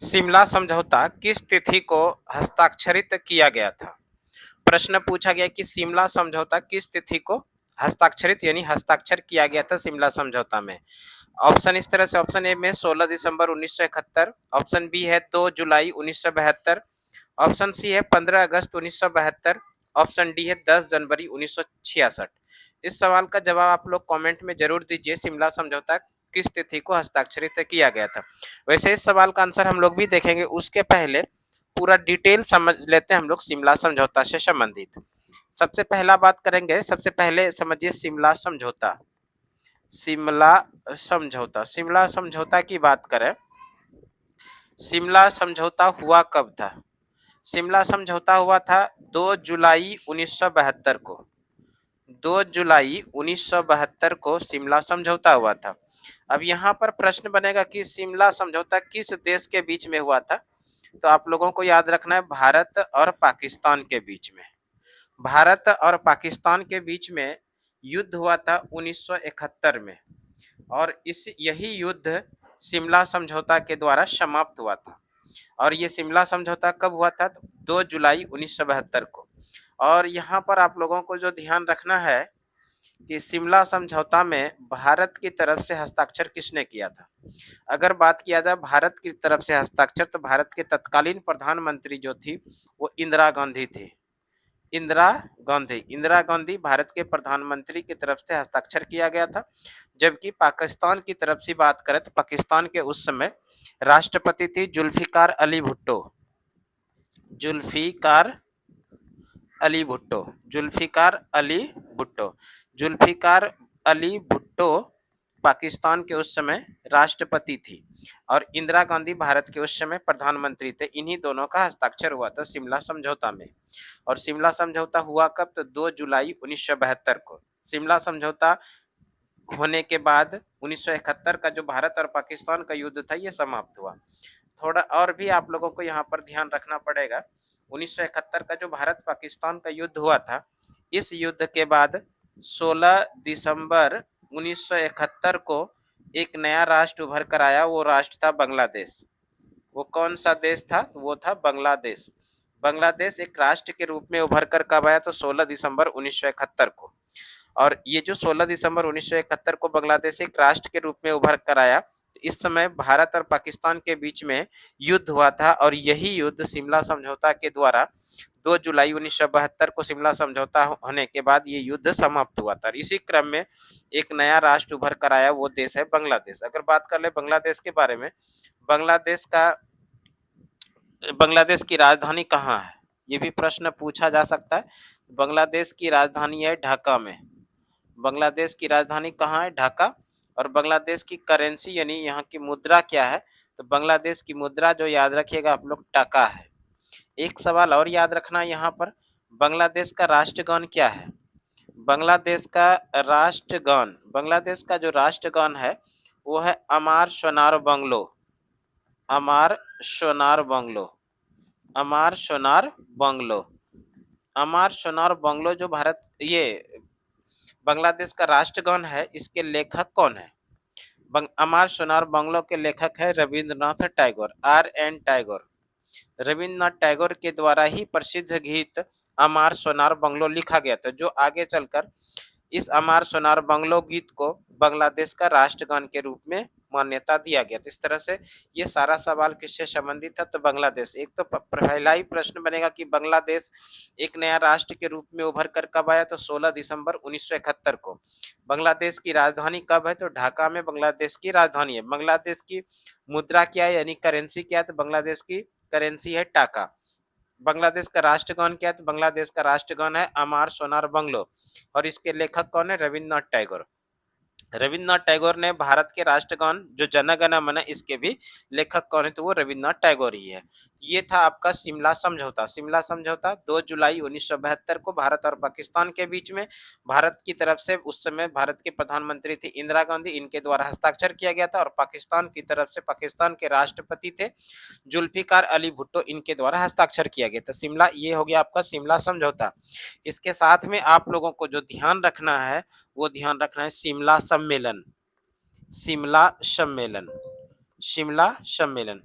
शिमला समझौता किस तिथि को हस्ताक्षरित किया गया था? प्रश्न पूछा गया कि शिमला समझौता किस तिथि को हस्ताक्षरित यानी हस्ताक्षर किया गया था शिमला समझौता में। ऑप्शन इस तरह से, ऑप्शन ए में 16 दिसंबर 1971, ऑप्शन बी है 2 जुलाई 1972, ऑप्शन सी है 15 अगस्त 1972, ऑप्शन डी है 10 जनवरी 1966। इस सवाल का जवाब आप लोग कमेंट में जरूर दीजिए। शिमला समझौता किस तिथि को हस्ताक्षरित किया गया था? वैसे इस सवाल का आंसर हम लोग भी देखेंगे, उसके पहले पूरा डिटेल समझ लेते हैं हम लोग शिमला समझौता से संबंधित। सबसे पहला बात करेंगे, सबसे पहले समझिए शिमला समझौता। शिमला समझौता, शिमला समझौता की बात करें, शिमला समझौता हुआ कब था? शिमला समझौता हुआ था 2 जुलाई 1972 को। 2 जुलाई 1972 को शिमला समझौता हुआ था। अब यहाँ पर प्रश्न बनेगा कि शिमला समझौता किस देश के बीच में हुआ था? तो आप लोगों को याद रखना है भारत और पाकिस्तान के बीच में। भारत और पाकिस्तान के बीच में युद्ध हुआ था 1971 में, और यही युद्ध शिमला समझौता के द्वारा समाप्त हुआ था। और ये शिमला समझौता कब हुआ था? 2 जुलाई 1972 को। और यहाँ पर आप लोगों को जो ध्यान रखना है कि शिमला समझौता में भारत की तरफ से हस्ताक्षर किसने किया था? अगर बात किया जाए भारत की तरफ से हस्ताक्षर, तो भारत के तत्कालीन प्रधानमंत्री जो थी वो इंदिरा गांधी थी। इंदिरा गांधी भारत के प्रधानमंत्री की तरफ से हस्ताक्षर किया गया था। जबकि पाकिस्तान की तरफ से बात करें तो पाकिस्तान के उस समय राष्ट्रपति थी जुल्फिकार अली भुट्टो। जुल्फिकार अली भुट्टो, जुल्फिकार अली भुट्टो, जुल्फिकार अली भुट्टो पाकिस्तान के उस समय राष्ट्रपति थी, और इंदिरा गांधी भारत के उस समय प्रधानमंत्री थे। इन्हीं दोनों का हस्ताक्षर हुआ था शिमला समझौता में। और शिमला समझौता हुआ कब? तो 2 जुलाई 1972 को। शिमला समझौता होने के बाद 1971 का जो भारत और पाकिस्तान का युद्ध था ये समाप्त हुआ। थोड़ा और भी आप लोगों को यहाँ पर ध्यान रखना पड़ेगा। 1971 का जो भारत पाकिस्तान का युद्ध हुआ था, इस युद्ध के बाद 16 दिसंबर 1971 को एक नया राष्ट्र उभर कर आया। वो राष्ट्र था बांग्लादेश। वो कौन सा देश था? तो वो था बांग्लादेश। बांग्लादेश एक राष्ट्र के रूप में उभर कर कब आया? तो 16 दिसंबर 1971 को। और ये जो 16 दिसंबर 1971 को बांग्लादेश एक राष्ट्र के रूप में उभर कर आया, इस समय भारत और पाकिस्तान के बीच में युद्ध हुआ था, और यही युद्ध शिमला समझौता के द्वारा 2 जुलाई 1972 को शिमला समझौता होने के बाद ये युद्ध समाप्त हुआ था। इसी क्रम में एक नया राष्ट्र उभर कर आया, वो देश है बांग्लादेश। अगर बात कर ले बांग्लादेश के बारे में, बांग्लादेश की राजधानी कहाँ है? ये भी प्रश्न पूछा जा सकता है। बांग्लादेश की राजधानी है ढाका में। बांग्लादेश की राजधानी कहाँ है? ढाका। और बांग्लादेश की करेंसी यानी यहाँ की मुद्रा क्या है? तो बांग्लादेश की मुद्रा जो याद रखिएगा आप लोग, टका है। एक सवाल और याद रखना यहाँ पर, बांग्लादेश का राष्ट्रगान क्या है? बांग्लादेश का राष्ट्रगान, बांग्लादेश का जो राष्ट्रगान है वो है अमार सोनार बंगलो। अमार सोनार बंगलो, अमार सोनार बंगलो, अमार सोनार बंगलो जो ये बांग्लादेश का राष्ट्रगान है, इसके लेखक कौन है? अमार सोनार बंगलो के लेखक है रविंद्रनाथ टैगोर, R.N. टैगोर। रविंद्रनाथ टैगोर के द्वारा ही प्रसिद्ध गीत अमार सोनार बंगलो लिखा गया था, जो आगे चलकर इस अमार सोनार बंगलो गीत को बांग्लादेश का राष्ट्रगान के रूप में मान्यता दिया गया था। इस तरह से ये सारा सवाल किससे संबंधित है? तो बांग्लादेश। एक तो पहला ही प्रश्न बनेगा कि बांग्लादेश एक नया राष्ट्र के रूप में उभर कर कब आया? तो 16 दिसंबर 1971 को। बांग्लादेश की राजधानी कब है? तो ढाका में बांग्लादेश की राजधानी है। बांग्लादेश की मुद्रा क्या है यानी करेंसी क्या है? तो बांग्लादेश की करेंसी है टाका। बांग्लादेश का राष्ट्रगान क्या है? तो बांग्लादेश का राष्ट्रगान है अमार सोनार बंगलो, और इसके लेखक कौन है? रविंद्रनाथ टैगोर। रविंद्रनाथ टैगोर ने भारत के राष्ट्रगान जो जन गण मन, इसके भी लेखक कौन है? तो वो रविंद्रनाथ टैगोर ही है। ये था आपका शिमला समझौता। शिमला समझौता 2 जुलाई 1972 को भारत और पाकिस्तान के बीच में, भारत की तरफ से उस समय भारत के प्रधानमंत्री थी इंदिरा गांधी, इनके द्वारा हस्ताक्षर किया गया था, और पाकिस्तान की तरफ से पाकिस्तान के राष्ट्रपति थे जुल्फिकार अली भुट्टो, इनके द्वारा हस्ताक्षर किया गया था। शिमला, ये हो गया आपका शिमला समझौता। इसके साथ में आप लोगों को जो ध्यान रखना है वो ध्यान रखना है शिमला सम्मेलन। शिमला सम्मेलन, शिमला सम्मेलन।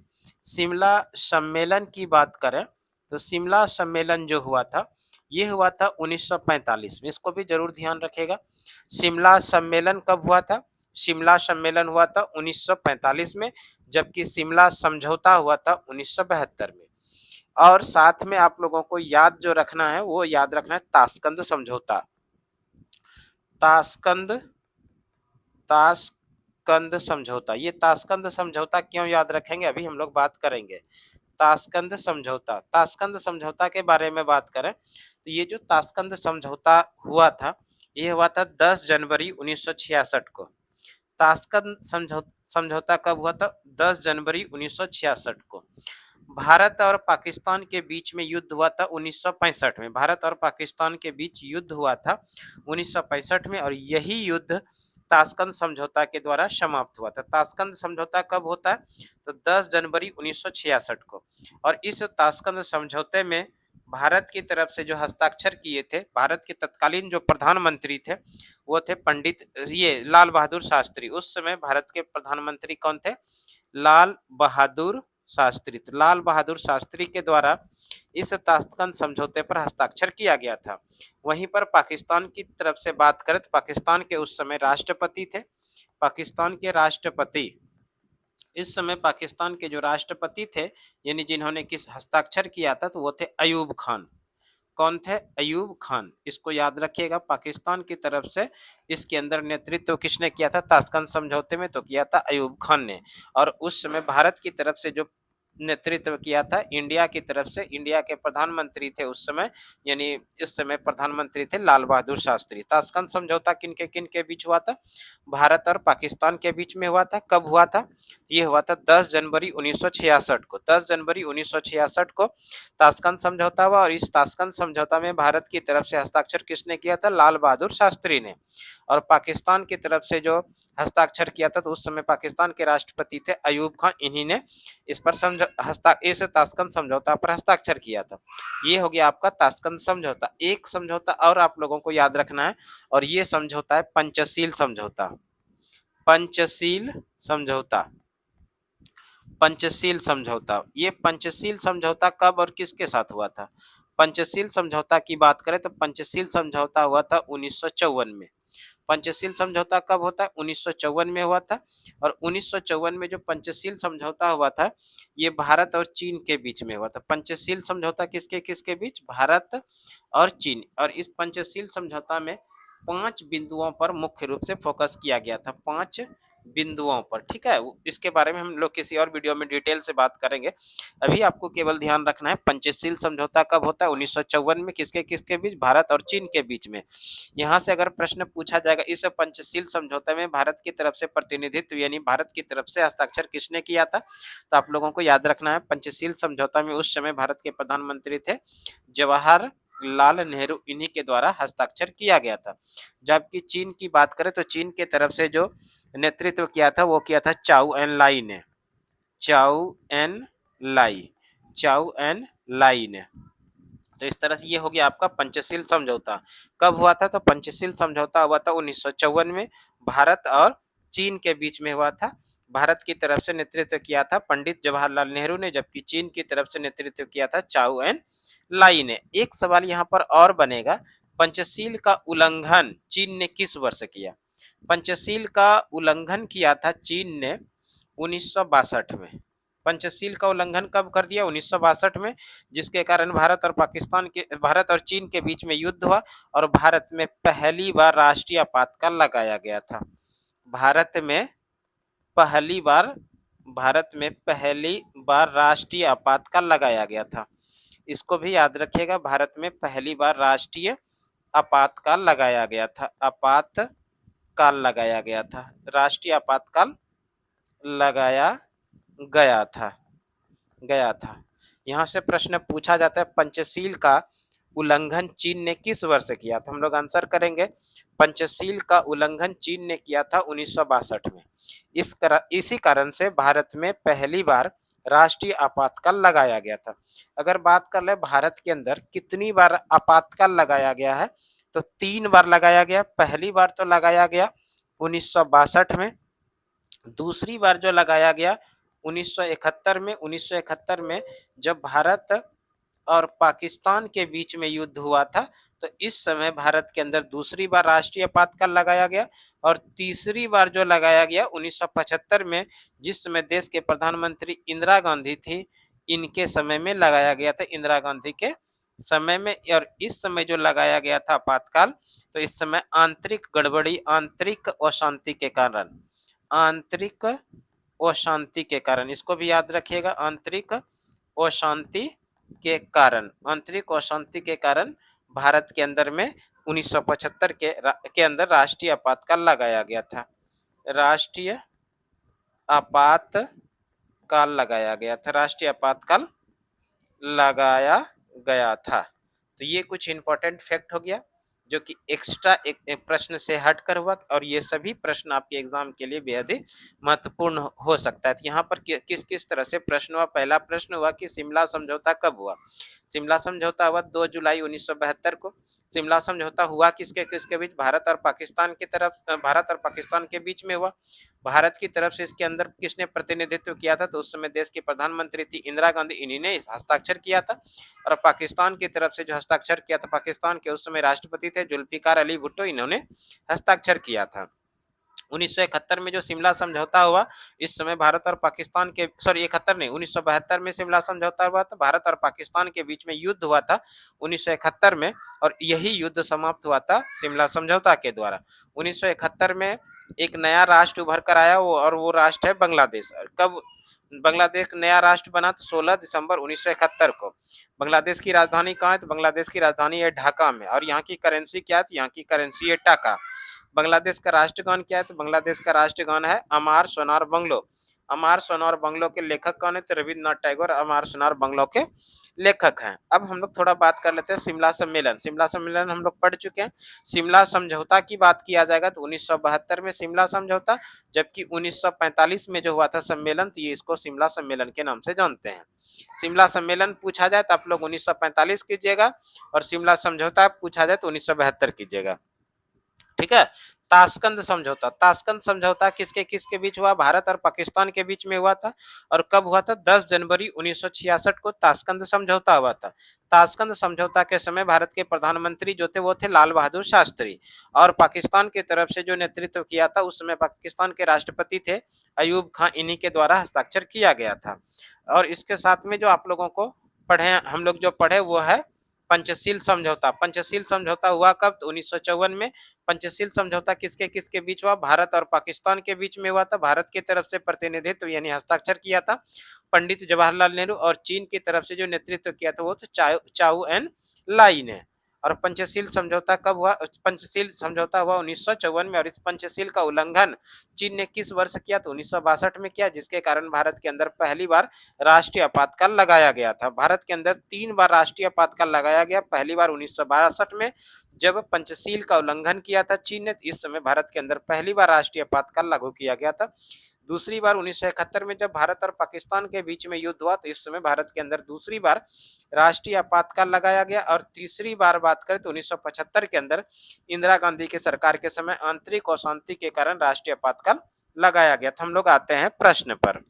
शिमला सम्मेलन की बात करें तो शिमला सम्मेलन जो हुआ था ये हुआ था 1945 में, इसको भी जरूर ध्यान रखेगा। शिमला सम्मेलन कब हुआ था? शिमला सम्मेलन हुआ था 1945 में, जबकि शिमला समझौता हुआ था 1972 में। और साथ में आप लोगों को याद जो रखना है वो याद रखना है ताशकंद समझौता। ताशकंद ताशकंद समझौता, ये ताशकंद समझौता क्यों याद रखेंगे अभी हम लोग बात करेंगे। ताशकंद समझौता, ताशकंद समझौता के बारे में बात करें तो ये जो ताशकंद समझौता हुआ था ये हुआ था 10 जनवरी 1966 को। ताशकंद समझौता कब हुआ था? 10 जनवरी 1966 को। भारत और पाकिस्तान के बीच में युद्ध हुआ था 1965 में। भारत और पाकिस्तान के बीच युद्ध हुआ था 1965 में, और यही युद्ध ताशकंद समझौता के द्वारा समाप्त हुआ था। ताशकंद समझौता कब होता है? तो 10 जनवरी 1966 को। और इस ताशकंद समझौते में भारत की तरफ से जो हस्ताक्षर किए थे, भारत के तत्कालीन जो प्रधानमंत्री थे वो थे पंडित ये लाल बहादुर शास्त्री। उस समय भारत के प्रधानमंत्री कौन थे? लाल बहादुर शास्त्री। तो लाल बहादुर शास्त्री के द्वारा इस ताशकंद समझौते पर हस्ताक्षर किया गया था। वहीं पर पाकिस्तान की तरफ से बात करें तो पाकिस्तान के उस समय राष्ट्रपति थे, पाकिस्तान के राष्ट्रपति, इस समय पाकिस्तान के जो राष्ट्रपति थे यानी जिन्होंने किस हस्ताक्षर किया था तो वो थे अयूब खान। कौन थे? अयूब खान। इसको याद रखिएगा। पाकिस्तान की तरफ से इसके अंदर नेतृत्व किसने किया था ताशकंद समझौते में? तो किया था अयूब खान ने। और उस समय भारत की तरफ से जो नेतृत्व किया था इंडिया की तरफ से, इंडिया के प्रधानमंत्री थे उस समय, यानी इस समय प्रधानमंत्री थे लाल बहादुर शास्त्री। ताशकंद समझौता किन के बीच हुआ था? भारत और पाकिस्तान के बीच में हुआ था। कब हुआ था? ये हुआ था 10 जनवरी 1966 को। 10 जनवरी 1966 को ताशकंद समझौता हुआ, और इस ताशकंद समझौता में भारत की तरफ से हस्ताक्षर किसने किया था? लाल बहादुर शास्त्री ने। और पाकिस्तान की तरफ से जो हस्ताक्षर किया था तो उस समय पाकिस्तान के राष्ट्रपति थे अयूब खान। इन्हीं ने इस पर इस ताशकंद समझौता पर हस्ताक्षर किया था। ये हो गया आपका ताशकंद समझौता। एक समझौता और आप लोगों को याद रखना है, और ये समझौता है पंचशील समझौता। पंचशील समझौता, पंचशील समझौता। ये पंचशील समझौता कब और किसके साथ हुआ था? पंचशील समझौता की बात करें तो पंचशील समझौता हुआ था 1954 में। पंचशील समझौता कब होता है? 1954 में हुआ था। और 1954 में जो पंचशील समझौता हुआ था ये भारत और चीन के बीच में हुआ था। पंचशील समझौता किसके किसके बीच? भारत और चीन। और इस पंचशील समझौता में 5 बिंदुओं पर मुख्य रूप से फोकस किया गया था। 5 बिंदुओं पर, ठीक है। इसके बारे में हम लोग किसी और वीडियो में डिटेल से बात करेंगे। अभी आपको केवल ध्यान रखना है पंचशील समझौता कब होता है? 1954 में। किसके किसके बीच? भारत और चीन के बीच में। यहाँ से अगर प्रश्न पूछा जाएगा इस पंचशील समझौते में भारत की तरफ से प्रतिनिधित्व यानी भारत की तरफ से हस्ताक्षर किसने किया था? तो आप लोगों को याद रखना है पंचशील समझौता में उस समय भारत के प्रधानमंत्री थे जवाहर लाल नेहरू, इन्हीं के द्वारा हस्ताक्षर किया गया था। जबकि चीन की बात करें तो चीन के तरफ से जो नेतृत्व किया था वो किया था चाउ एन लाई ने। चाउ एन लाई, चाउ एन लाई ने। तो इस तरह से ये हो गया आपका पंचशील समझौता। कब हुआ था? तो पंचशील समझौता हुआ था 1954 में, भारत और चीन के बीच में हुआ था। भारत की तरफ से नेतृत्व किया था पंडित जवाहरलाल नेहरू ने, जबकि चीन की तरफ से नेतृत्व किया था चाउ एन लाई ने। एक सवाल यहाँ पर और बनेगा, पंचशील का उल्लंघन चीन ने किस वर्ष किया? पंचशील का उल्लंघन किया था चीन ने 1962 में। पंचशील का उल्लंघन कब कर दिया? 1962 में, जिसके कारण भारत और चीन के बीच में युद्ध हुआ और भारत में पहली बार राष्ट्रीय आपातकाल लगाया गया था। भारत में पहली बार राष्ट्रीय आपातकाल लगाया गया था। इसको भी याद रखिएगा, भारत में पहली बार राष्ट्रीय आपातकाल लगाया गया था। आपातकाल लगाया गया था, राष्ट्रीय आपातकाल लगाया गया था। यहाँ से प्रश्न पूछा जाता है पंचशील का उल्लंघन चीन ने किस वर्ष किया था? हम लोग आंसर करेंगे पंचशील का उल्लंघन चीन ने किया था 1962 में। इसी कारण से भारत में पहली बार राष्ट्रीय आपातकाल लगाया गया था। अगर बात कर ले भारत के अंदर कितनी बार आपातकाल लगाया गया है तो 3 बार लगाया गया। पहली बार तो लगाया गया 1962 में, दूसरी बार जो लगाया गया 1971 में जब भारत और पाकिस्तान के बीच में युद्ध हुआ था, तो इस समय भारत के अंदर दूसरी बार राष्ट्रीय आपातकाल लगाया गया और तीसरी बार जो लगाया गया 1975 में, जिस समय देश के प्रधानमंत्री इंदिरा गांधी थी, इनके समय में लगाया गया था, इंदिरा गांधी के समय में। और इस समय जो लगाया गया था आपातकाल, तो इस समय आंतरिक गड़बड़ी, आंतरिक अशांति के कारण, आंतरिक अशांति के कारण, इसको भी याद रखिएगा, आंतरिक अशांति के कारण, आंतरिक अशांति के कारण भारत के अंदर में 1975 के अंदर राष्ट्रीय आपातकाल लगाया गया था, राष्ट्रीय आपातकाल लगाया गया था, राष्ट्रीय आपातकाल लगाया गया था। तो ये कुछ इंपॉर्टेंट फैक्ट हो गया जो कि एक्स्ट्रा एक प्रश्न से हटकर हुआ, और ये सभी प्रश्न आपके एग्जाम के लिए बेहद ही महत्वपूर्ण हो सकता है। तो यहाँ पर किस किस तरह से प्रश्न हुआ। पहला प्रश्न हुआ कि शिमला समझौता कब हुआ। शिमला समझौता हुआ 2 जुलाई 1972 को। शिमला समझौता हुआ किसके किसके बीच, भारत और पाकिस्तान की तरफ, भारत और पाकिस्तान के बीच में हुआ। भारत की तरफ से इसके अंदर किसने प्रतिनिधित्व किया था, तो उस समय देश की प्रधानमंत्री थी इंदिरा गांधी, इन्हीं ने हस्ताक्षर किया था। और पाकिस्तान की तरफ से जो हस्ताक्षर किया था, पाकिस्तान के उस समय राष्ट्रपति थे जुल्फिकार अली भुट्टो, इन्होंने हस्ताक्षर किया था। 1971 में जो शिमला समझौता हुआ, इस समय भारत और पाकिस्तान के, सॉरी 71 नहीं, 1972 में शिमला समझौता हुआ था, भारत और पाकिस्तान के बीच में युद्ध हुआ था 1971 में, और यही युद्ध समाप्त हुआ था शिमला समझौता के द्वारा। 1971 में एक नया राष्ट्र उभर कर आया, और वो राष्ट्र है बांग्लादेश। कब बांग्लादेश नया राष्ट्र बना, तो 16 दिसंबर 1971 को। बांग्लादेश की राजधानी कहाँ है, तो बांग्लादेश की राजधानी है ढाका में। और यहाँ की करेंसी क्या है, तो यहाँ की करेंसी है टाका। बांग्लादेश का राष्ट्रगान क्या है, तो बांग्लादेश का राष्ट्रगान है अमार सोनार बंगलो। अमार सोनार बंगलो के लेखक कौन है, तो रविन्द्रनाथ टैगोर अमार सोनार बंगलो के लेखक हैं। अब हम लोग थोड़ा बात कर लेते हैं शिमला सम्मेलन। शिमला सम्मेलन हम लोग पढ़ चुके हैं। शिमला समझौता की बात किया जाएगा तो 1972 में शिमला समझौता, जबकि 1945 में जो हुआ था सम्मेलन, तो ये इसको शिमला सम्मेलन के नाम से जानते हैं। शिमला सम्मेलन पूछा जाए तो आप लोग 1945 कीजिएगा, और शिमला समझौता पूछा जाए तो 1972 कीजिएगा, ठीक है। ताशकंद समझौता, ताशकंद समझौता किसके किसके बीच हुआ, भारत और पाकिस्तान के बीच में हुआ था। और कब हुआ था, 10 जनवरी 1966 को ताशकंद समझौता हुआ था। ताशकंद समझौता के समय भारत के प्रधानमंत्री जो थे वो थे लाल बहादुर शास्त्री, और पाकिस्तान की तरफ से जो नेतृत्व किया था उस समय पाकिस्तान के राष्ट्रपति थे अयूब खां, इन्हीं के द्वारा हस्ताक्षर किया गया था। और इसके साथ में जो आप लोगों को पढ़े, हम लोग जो पढ़े वो है पंचशील समझौता। पंचशील समझौता हुआ कब, तो 1954 में। पंचशील समझौता किसके किसके बीच हुआ, भारत और पाकिस्तान के बीच में हुआ था। भारत की तरफ से प्रतिनिधित्व यानी हस्ताक्षर किया था पंडित जवाहरलाल नेहरू, और चीन की तरफ से जो नेतृत्व किया था वो तो चाउ एन लाई ने। और पंचशील समझौता कब हुआ, पंचशील समझौता हुआ 1954 में। और इस पंचशील का उल्लंघन चीन ने किस वर्ष किया, तो 1962 में किया, जिसके कारण भारत के अंदर पहली बार राष्ट्रीय आपातकाल लगाया गया था। भारत के अंदर 3 बार राष्ट्रीय आपातकाल लगाया गया। पहली बार 1962 में जब पंचशील का उल्लंघन किया था चीन ने, इस समय भारत के अंदर पहली बार राष्ट्रीय आपातकाल लागू किया गया था। दूसरी बार 1971 में जब भारत और पाकिस्तान के बीच में युद्ध हुआ, तो इस समय भारत के अंदर दूसरी बार राष्ट्रीय आपातकाल लगाया गया। और तीसरी बार बात करें तो 1975 के अंदर इंदिरा गांधी की सरकार के समय आंतरिक अशांति के कारण राष्ट्रीय आपातकाल लगाया गया था। हम लोग आते हैं प्रश्न पर।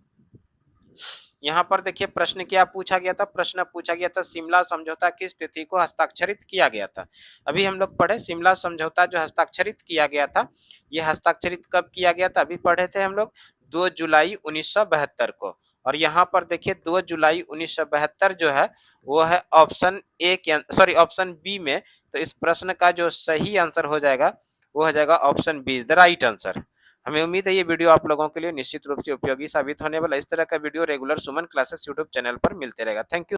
यहाँ पर देखिए प्रश्न क्या पूछा गया था, प्रश्न पूछा गया था शिमला समझौता किस तिथि को हस्ताक्षरित किया गया था। अभी हम लोग पढ़े शिमला समझौता जो हस्ताक्षरित किया गया था, यह हस्ताक्षरित कब किया गया था, अभी पढ़े थे हम लोग 2 जुलाई 1972 को। और यहाँ पर देखिए 2 जुलाई 1972 जो है वो है ऑप्शन ए के, सॉरी ऑप्शन बी में। तो इस प्रश्न का जो सही आंसर हो जाएगा वो हो जाएगा option B is the right answer. हमें उम्मीद है ये वीडियो आप लोगों के लिए निश्चित रूप से उपयोगी साबित होने वाला। इस तरह का वीडियो रेगुलर सुमन क्लासेस यूट्यूब चैनल पर मिलते रहेगा। Thank you.